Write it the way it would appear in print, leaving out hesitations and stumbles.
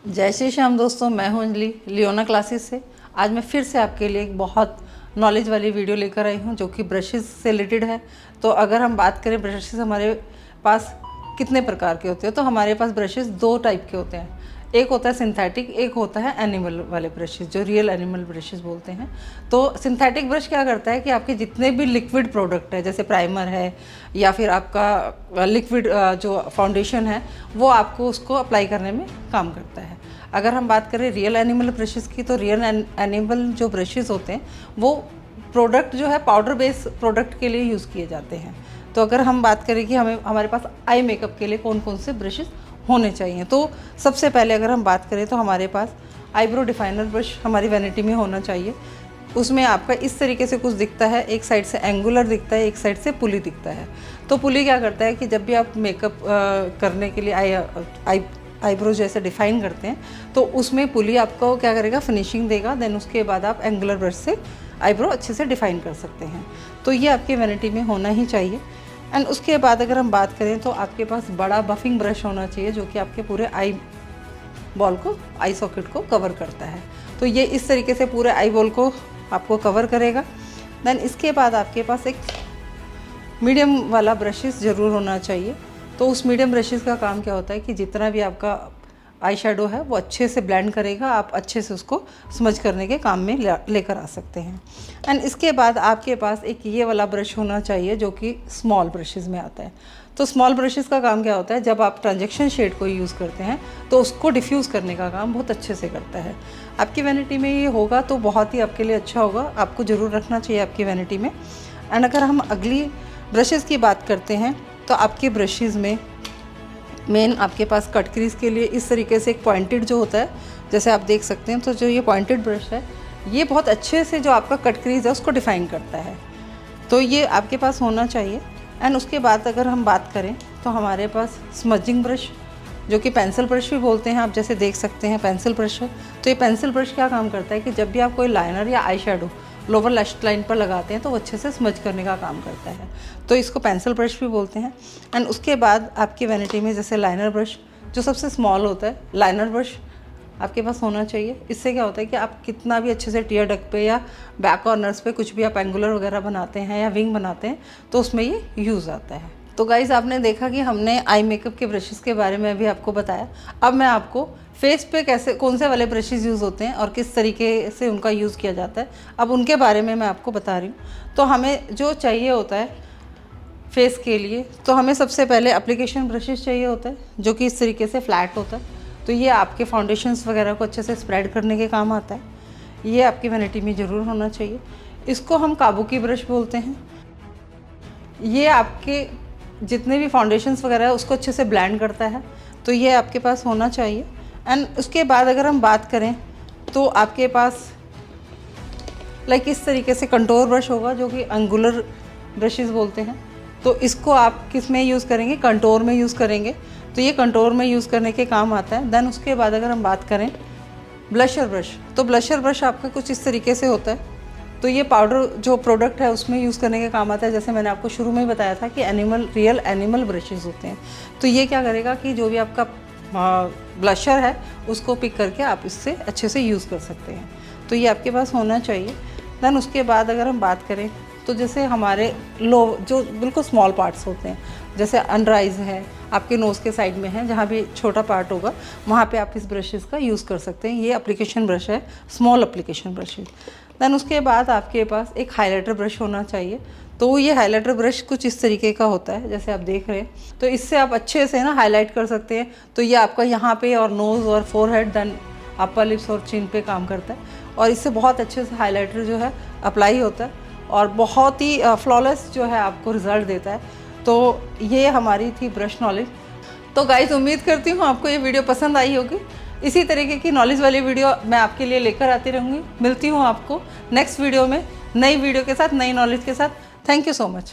जय श्री श्याम दोस्तों, मैं हूं अंजलि लियोना क्लासेस से। आज मैं फिर से आपके लिए एक बहुत नॉलेज वाली वीडियो लेकर आई हूं जो कि ब्रशेस से रिलेटेड है। तो अगर हम बात करें ब्रशेस हमारे पास कितने प्रकार के होते हैं, तो हमारे पास ब्रशेस दो टाइप के होते हैं। एक होता है सिंथेटिक, एक होता है एनिमल वाले ब्रशेस, जो रियल एनिमल ब्रशेस बोलते हैं। तो सिंथेटिक ब्रश क्या करता है कि आपके जितने भी लिक्विड प्रोडक्ट है, जैसे प्राइमर है या फिर आपका लिक्विड जो फाउंडेशन है, वो आपको उसको अप्लाई करने में काम करता है। अगर हम बात करें रियल एनिमल ब्रशेस की, तो रियल एनिमल जो ब्रशेस होते हैं वो प्रोडक्ट जो है पाउडर बेस प्रोडक्ट के लिए यूज़ किए जाते हैं। तो अगर हम बात करें कि हमारे पास आई मेकअप के लिए कौन कौन से ब्रशेस होने चाहिए, तो सबसे पहले अगर हम बात करें तो हमारे पास आईब्रो डिफाइनर ब्रश हमारी वैनिटी में होना चाहिए। उसमें आपका इस तरीके से कुछ दिखता है, एक साइड से एंगुलर दिखता है, एक साइड से पुली दिखता है। तो पुली क्या करता है कि जब भी आप मेकअप करने के लिए आईब्रो जैसे डिफाइन करते हैं, तो उसमें पुली आपको क्या करेगा, फिनिशिंग देगा। देन उसके बाद आप एंगुलर ब्रश से आईब्रो अच्छे से डिफाइन कर सकते हैं। तो ये आपकी वैनिटी में होना ही चाहिए। एंड उसके बाद अगर हम बात करें तो आपके पास बड़ा बफिंग ब्रश होना चाहिए जो कि आपके पूरे आई बॉल को, आई सॉकेट को कवर करता है। तो ये इस तरीके से पूरे आई बॉल को आपको कवर करेगा। देन इसके बाद आपके पास एक मीडियम वाला ब्रशेस ज़रूर होना चाहिए। तो उस मीडियम ब्रशेस का काम क्या होता है कि जितना भी आपका आई शेडो है वो अच्छे से ब्लेंड करेगा, आप अच्छे से उसको स्मज करने के काम में लेकर आ सकते हैं। एंड इसके बाद आपके पास एक ये वाला ब्रश होना चाहिए जो कि स्मॉल ब्रशेस में आता है। तो स्मॉल ब्रशेस का काम क्या होता है, जब आप ट्रांजेक्शन शेड को यूज़ करते हैं तो उसको डिफ्यूज़ करने का काम बहुत अच्छे से करता है। आपकी वैनिटी में ये होगा तो बहुत ही आपके लिए अच्छा होगा, आपको ज़रूर रखना चाहिए आपकी वैनिटी में। एंड अगर हम अगली ब्रशेज़ की बात करते हैं तो आपके ब्रशेज़ में मेन आपके पास कट क्रीज के लिए इस तरीके से एक पॉइंटेड जो होता है, जैसे आप देख सकते हैं। तो जो ये पॉइंटेड ब्रश है ये बहुत अच्छे से जो आपका कट क्रीज है उसको डिफ़ाइन करता है। तो ये आपके पास होना चाहिए। एंड उसके बाद अगर हम बात करें तो हमारे पास स्मजिंग ब्रश, जो कि पेंसिल ब्रश भी बोलते हैं, आप जैसे देख सकते हैं पेंसिल ब्रश है। तो ये पेंसिल ब्रश क्या काम करता है कि जब भी आप कोई लाइनर या eye shadow lower lash line पर लगाते हैं तो वो अच्छे से स्मज करने का काम करता है। तो इसको पेंसिल ब्रश भी बोलते हैं। एंड उसके बाद आपकी वैनिटी में जैसे लाइनर ब्रश जो सबसे स्मॉल होता है, लाइनर ब्रश आपके पास होना चाहिए। इससे क्या होता है कि आप कितना भी अच्छे से टीयर डक पे या बैक कॉर्नर्स पे कुछ भी आप एंगुलर वगैरह बनाते हैं या विंग बनाते हैं तो उसमें ये यूज़ आता है। तो गाइज़, आपने देखा कि हमने आई मेकअप के ब्रशेस के बारे में भी आपको बताया। अब मैं आपको फेस पे कैसे कौन से वाले ब्रशेस यूज़ होते हैं और किस तरीके से उनका यूज़ किया जाता है, अब उनके बारे में मैं आपको बता रही हूँ। तो हमें जो चाहिए होता है फेस के लिए, तो हमें सबसे पहले एप्लीकेशन ब्रशेस चाहिए होता है जो कि इस तरीके से फ्लैट होता है। तो ये आपके फाउंडेशंस वगैरह को अच्छे से स्प्रेड करने के काम आता है। ये आपकी वैनिटी में ज़रूर होना चाहिए। इसको हम काबुकी ब्रश बोलते हैं। ये आपके जितने भी फाउंडेशंस वगैरह है उसको अच्छे से ब्लेंड करता है। तो ये आपके पास होना चाहिए। एंड उसके बाद अगर हम बात करें तो आपके पास लाइक इस तरीके से कंटोर ब्रश होगा जो कि एंगुलर ब्रशेस बोलते हैं। तो इसको आप किस में यूज़ करेंगे, कंटोर में यूज़ करेंगे। तो ये कंटोर में यूज़ करने के काम आता है। देन उसके बाद अगर हम बात करें ब्लशर ब्रश, तो ब्लशर ब्रश आपका कुछ इस तरीके से होता है। तो ये पाउडर जो प्रोडक्ट है उसमें यूज़ करने के काम आता है। जैसे मैंने आपको शुरू में ही बताया था कि रियल एनिमल ब्रशेस होते हैं। तो ये क्या करेगा कि जो भी आपका ब्लशर है उसको पिक करके आप इससे अच्छे से यूज़ कर सकते हैं। तो ये आपके पास होना चाहिए। देन उसके बाद अगर हम बात करें तो जैसे हमारे जो बिल्कुल स्मॉल पार्ट्स होते हैं, जैसे अंडर आइज़ है, आपके नोज़ के साइड में है, जहाँ भी छोटा पार्ट होगा वहाँ पे आप इस ब्रशेस का यूज़ कर सकते हैं। ये एप्लीकेशन ब्रश है, स्मॉल एप्लीकेशन ब्रश है। देन उसके बाद आपके पास एक हाइलाइटर ब्रश होना चाहिए। तो ये हाइलाइटर ब्रश कुछ इस तरीके का होता है जैसे आप देख रहे हैं। तो इससे आप अच्छे से ना हाईलाइट कर सकते हैं। तो ये आपका यहाँ पे और नोज़ और फोरहेड, देन अपर लिप्स और चिन पे काम करता है। और इससे बहुत अच्छे से हाइलाइटर जो है अप्लाई होता है और बहुत ही फ्लॉलेस जो है आपको रिज़ल्ट देता है। तो ये हमारी थी ब्रश नॉलेज। तो गाइस, उम्मीद करती हूँ आपको ये वीडियो पसंद आई होगी। इसी तरीके की नॉलेज वाली वीडियो मैं आपके लिए लेकर आती रहूँगी। मिलती हूँ आपको नेक्स्ट वीडियो में, नई वीडियो के साथ, नई नॉलेज के साथ। Thank you so much.